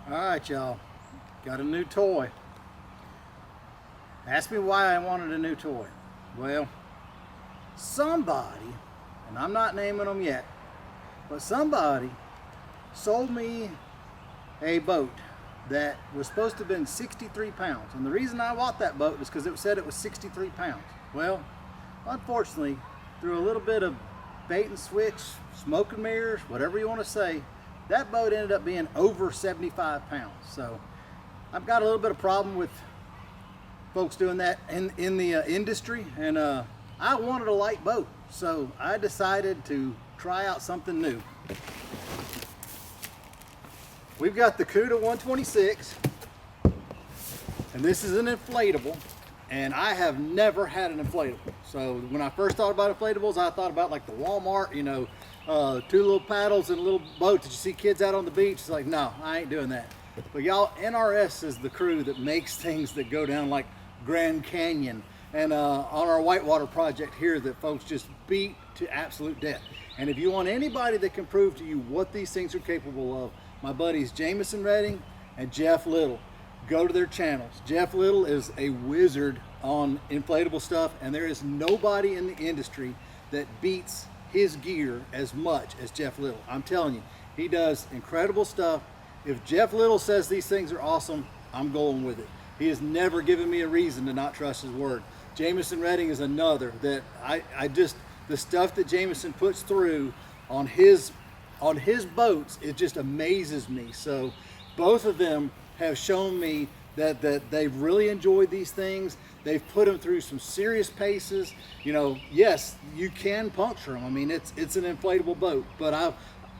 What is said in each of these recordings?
Alright y'all, got a new toy. Ask me why I wanted a new toy. Well, somebody, and I'm not naming them yet, but somebody sold me a boat that was supposed to have been 63 pounds. And the reason I bought that boat is because it said it was 63 pounds. Well, unfortunately, through a little bit of bait and switch, smoke and mirrors, whatever you want to say, that boat ended up being over 75 pounds. So I've got a little bit of problem with folks doing that in the industry, and I wanted a light boat, so I decided to try out something new. We've got the Cuda 126, and this is an inflatable, and I have never had an inflatable. So when I first thought about inflatables, I thought about like the Walmart, you know, two little paddles and a little boat that you see kids out on the beach. It's like, no, I ain't doing that. But y'all, NRS is the crew that makes things that go down like Grand Canyon, and on our whitewater project here that folks just beat to absolute death. And if you want anybody that can prove to you what these things are capable of, my buddies Jameson Redding and Jeff Little. Go to their channels. Jeff Little is a wizard on inflatable stuff, and there is nobody in the industry that beats his gear as much as Jeff Little. I'm telling you, he does incredible stuff. If Jeff Little says these things are awesome, I'm going with it. He has never given me a reason to not trust his word. Jameson Redding is another that I just, the stuff that Jameson puts through on his boats, it just amazes me. So both of them have shown me that they've really enjoyed these things. They've put them through some serious paces. You know, yes, you can puncture them. I mean, it's an inflatable boat, but I've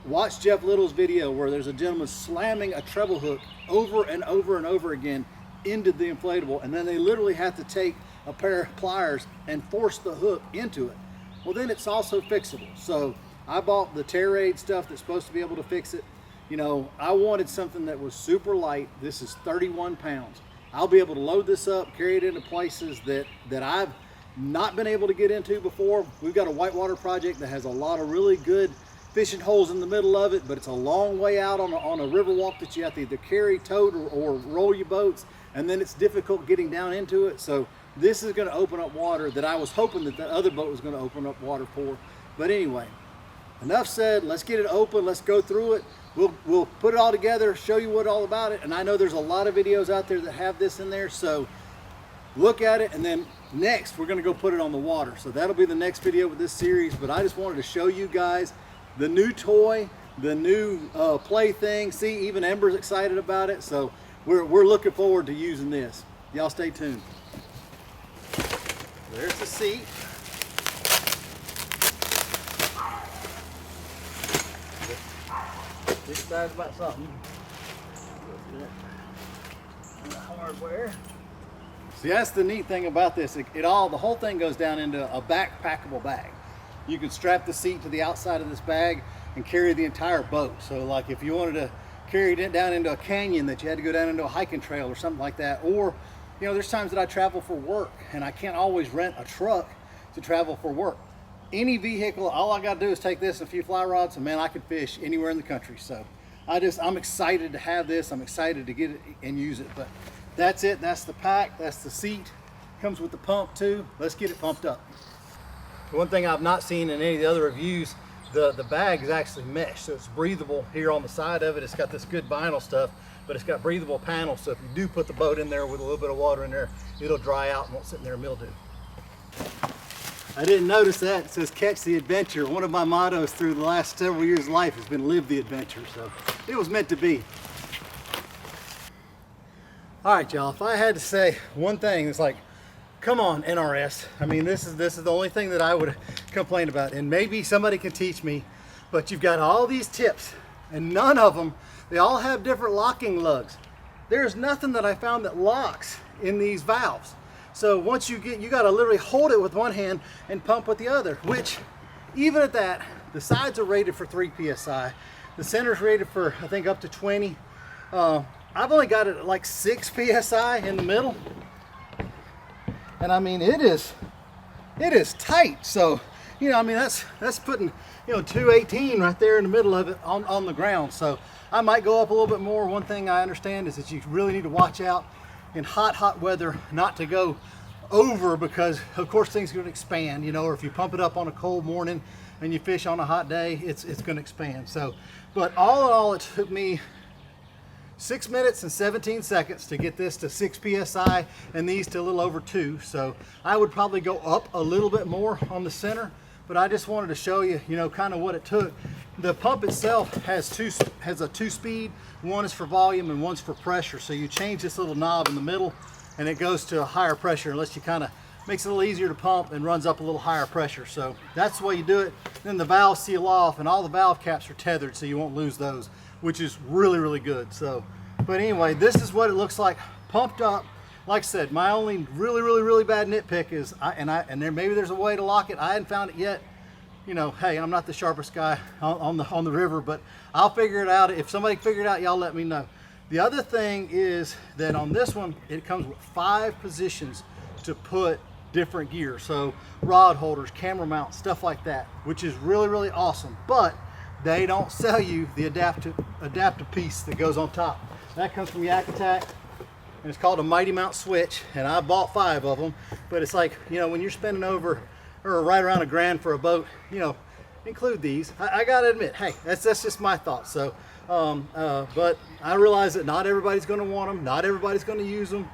watched Jeff Little's video where there's a gentleman slamming a treble hook over and over and over again into the inflatable, and then they literally have to take a pair of pliers and force the hook into it. Well, then it's also fixable. So I bought the Terraid stuff that's supposed to be able to fix it. You know, I wanted something that was super light. This is 31 pounds. I'll be able to load this up, carry it into places that I've not been able to get into before. We've got a whitewater project that has a lot of really good fishing holes in the middle of it, but it's a long way out on a river walk that you have to either carry, tote, or roll your boats, and then it's difficult getting down into it. So this is going to open up water that I was hoping that the other boat was going to open up water for. But anyway, enough said. Let's get it open. Let's go through it. We'll put it all together, show you what all about it. And I know there's a lot of videos out there that have this in there, so look at it. And then next, we're going to go put it on the water. So that'll be the next video with this series. But I just wanted to show you guys the new toy, the new play thing. See, even Ember's excited about it. So we're looking forward to using this. Y'all stay tuned. There's the seat. This side's about something. And the hardware. See, that's the neat thing about this. The whole thing goes down into a backpackable bag. You can strap the seat to the outside of this bag and carry the entire boat. So like if you wanted to carry it down into a canyon that you had to go down into a hiking trail or something like that, or you know, there's times that I travel for work and I can't always rent a truck to travel for work. Any vehicle, all I gotta do is take this and a few fly rods, and man, I can fish anywhere in the country. So I'm excited to have this. I'm excited to get it and use it. But that's it. That's the pack. That's the seat. Comes with the pump too. Let's get it pumped up. One thing I've not seen in any of the other reviews, the bag is actually mesh, so it's breathable here on the side of it. It's got this good vinyl stuff, but it's got breathable panels, so if you do put the boat in there with a little bit of water in there, it'll dry out and won't sit in there and mildew. I didn't notice that. It says catch the adventure. One of my mottos through the last several years of life has been live the adventure, so it was meant to be. All right, y'all, if I had to say one thing, it's like, come on, NRS. I mean, this is the only thing that I would complain about, and maybe somebody can teach me, but you've got all these tips, and none of them, they all have different locking lugs. There's nothing that I found that locks in these valves. So once you gotta literally hold it with one hand and pump with the other, which even at that, the sides are rated for 3 PSI. The center's rated for, I think, up to 20. I've only got it at like 6 PSI in the middle. And I mean, it is tight. So you know, I mean, that's putting, you know, 218 right there in the middle of it on the ground. So I might go up a little bit more. One thing I understand is that you really need to watch out in hot weather not to go over, because of course things are going to expand, you know, or if you pump it up on a cold morning and you fish on a hot day, it's going to expand. So, but all in all, it took me 6 minutes and 17 seconds to get this to 6 psi and these to a little over 2. So I would probably go up a little bit more on the center, but I just wanted to show you, you know, kind of what it took. The pump itself has a 2-speed. One is for volume and one's for pressure. So you change this little knob in the middle and it goes to a higher pressure, unless you kind of makes it a little easier to pump and runs up a little higher pressure. So that's the way you do it. Then the valves seal off and all the valve caps are tethered, so you won't lose those, which is really, really good. So, but anyway, this is what it looks like pumped up. Like I said, my only really bad nitpick is, maybe there's a way to lock it. I hadn't found it yet. You know, hey, I'm not the sharpest guy on the river, but I'll figure it out. If somebody figured it out, y'all let me know. The other thing is that on this one, it comes with 5 positions to put different gear. So rod holders, camera mounts, stuff like that, which is really awesome. But they don't sell you the adaptive piece that goes on top. That comes from Yak Attack, and it's called a Mighty Mount switch, and I bought 5 of them. But it's like, you know, when you're spending over or right around $1,000 for a boat, you know, include these. I gotta admit, hey, that's just my thoughts. So but I realize that not everybody's going to want them, not everybody's going to use them.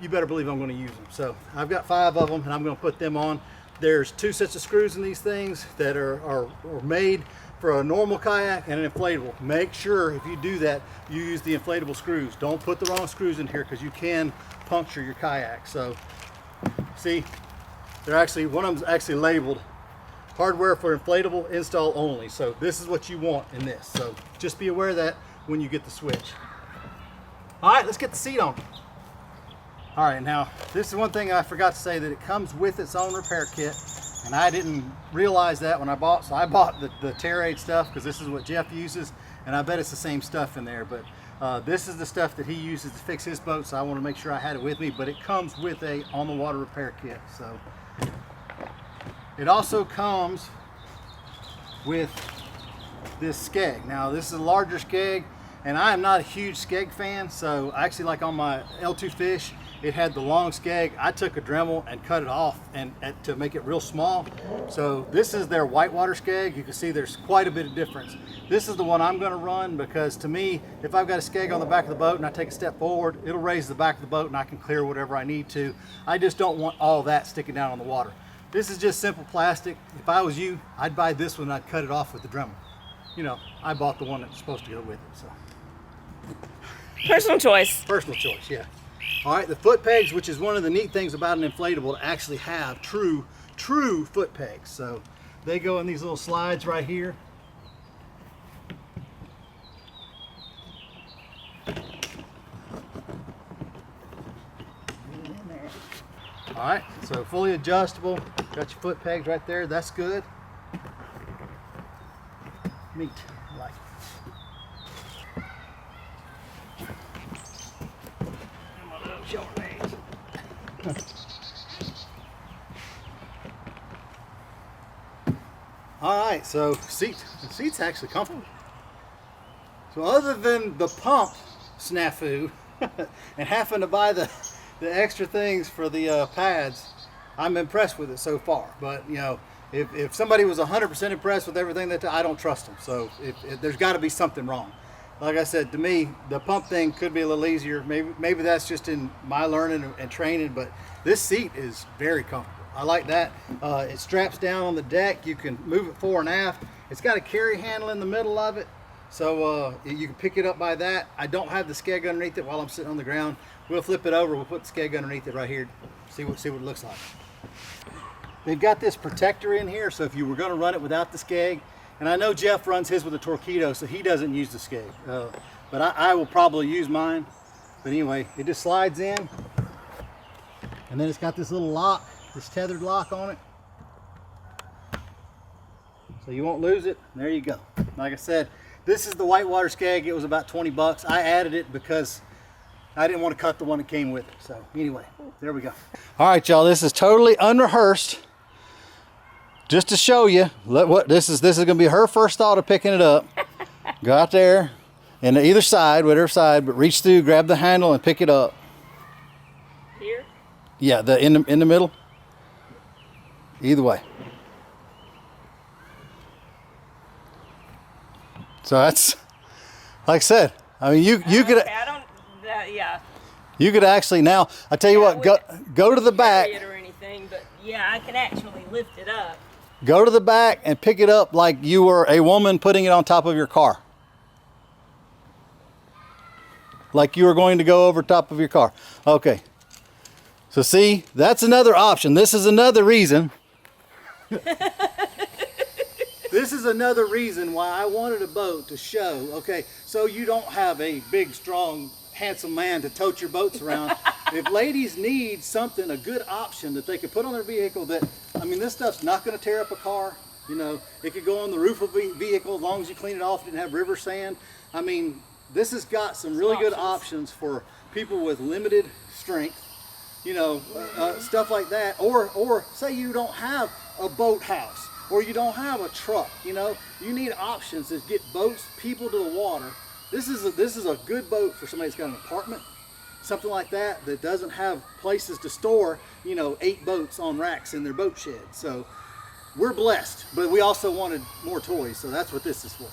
You better believe I'm going to use them. So I've got 5 of them, and I'm going to put them on. There's 2 sets of screws in these things that are made for a normal kayak and an inflatable. Make sure if you do that, you use the inflatable screws. Don't put the wrong screws in here, because you can puncture your kayak. So see, they're actually, one of them's actually labeled hardware for inflatable install only. So this is what you want in this. So just be aware of that when you get the switch. All right, let's get the seat on. All right, now this is one thing I forgot to say, that it comes with its own repair kit, and I didn't realize that when I bought. So I bought the Terraid stuff because this is what Jeff uses, and I bet it's the same stuff in there. But this is the stuff that he uses to fix his boat, so I want to make sure I had it with me. But it comes with a on the water repair kit. So it also comes with this Skeg. Now this is a larger Skeg, and I am not a huge Skeg fan. So actually, like on my L2 fish, it had the long Skeg. I took a Dremel and cut it off to make it real small. So this is their whitewater Skeg. You can see there's quite a bit of difference. This is the one I'm going to run, because to me, if I've got a Skeg on the back of the boat and I take a step forward, it'll raise the back of the boat and I can clear whatever I need to. I just don't want all that sticking down on the water. This is just simple plastic. If I was you, I'd buy this one and I'd cut it off with the Dremel. You know, I bought the one that's supposed to go with it. So personal choice. Personal choice, yeah. All right, the foot pegs, which is one of the neat things about an inflatable, to actually have true foot pegs. So they go in these little slides right here. All right, so fully adjustable. Got your foot pegs right there. That's good. Neat. I like it. Short legs. All right, so the seat's actually comfortable. So other than the pump snafu and having to buy the extra things for the pads, I'm impressed with it so far. But you know, if somebody was 100% impressed with everything, that I don't trust them. So if there's got to be something wrong. Like I said, to me, the pump thing could be a little easier. Maybe that's just in my learning and training. But this seat is very comfortable. I like that. It straps down on the deck. You can move it fore and aft. It's got a carry handle in the middle of it, so you can pick it up by that. I don't have the Skeg underneath it while I'm sitting on the ground. We'll flip it over. We'll put the Skeg underneath it right here. See what it looks like. They've got this protector in here, so if you were going to run it without the Skeg, and I know Jeff runs his with a Torpedo, so he doesn't use the Skeg, but I will probably use mine. But anyway, it just slides in, and then it's got this little lock, this tethered lock on it, so you won't lose it. There you go. Like I said, this is the whitewater Skeg. It was about 20 bucks. I added it because I didn't want to cut the one that came with it. So anyway, there we go. All right, y'all, this is totally unrehearsed. just to show you, this is gonna be her first thought of picking it up. Go out there, and either side, whatever side, but reach through, grab the handle, and pick it up. Here? Yeah, in the middle. Either way. So that's, like I said, I mean, you could. I don't. Yeah. You could actually now. I tell you what, go to the back. Carry it or anything, but yeah, I can actually lift it up. Go to the back and pick it up like you were a woman putting it on top of your car. Like you were going to go over top of your car. Okay. So see, that's another option. This is another reason. This is another reason why I wanted a boat to show. Okay, so you don't have a big, strong, handsome man to tote your boats around. If ladies need something, a good option that they could put on their vehicle that, I mean, this stuff's not going to tear up a car. You know, it could go on the roof of a vehicle as long as you clean it off, didn't have river sand. I mean, this has got some really good options for people with limited strength, you know, stuff like that. Or say you don't have a boathouse or you don't have a truck, you know, you need options to get boats, people to the water. This is a good boat for somebody that's got an apartment, something like that, that doesn't have places to store, you know, 8 boats on racks in their boat shed. So we're blessed, but we also wanted more toys, so that's what this is for.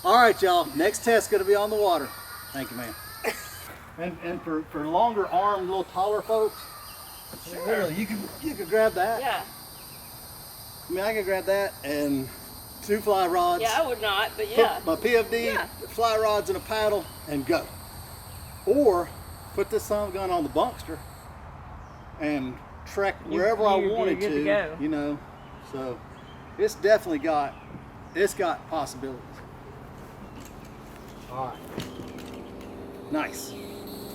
All right, y'all, next test's gonna be on the water. Thank you, man. And for longer armed, little taller folks, Sure. literally, you could grab that. Yeah. I mean, I could grab that and 2 fly rods. Yeah, I would not, but yeah. Put my PFD, fly rods, and a paddle, and go. Or put this son of a gun on the bunkster and trek wherever I wanted to go. you know. So it's definitely got possibilities. All right. Nice.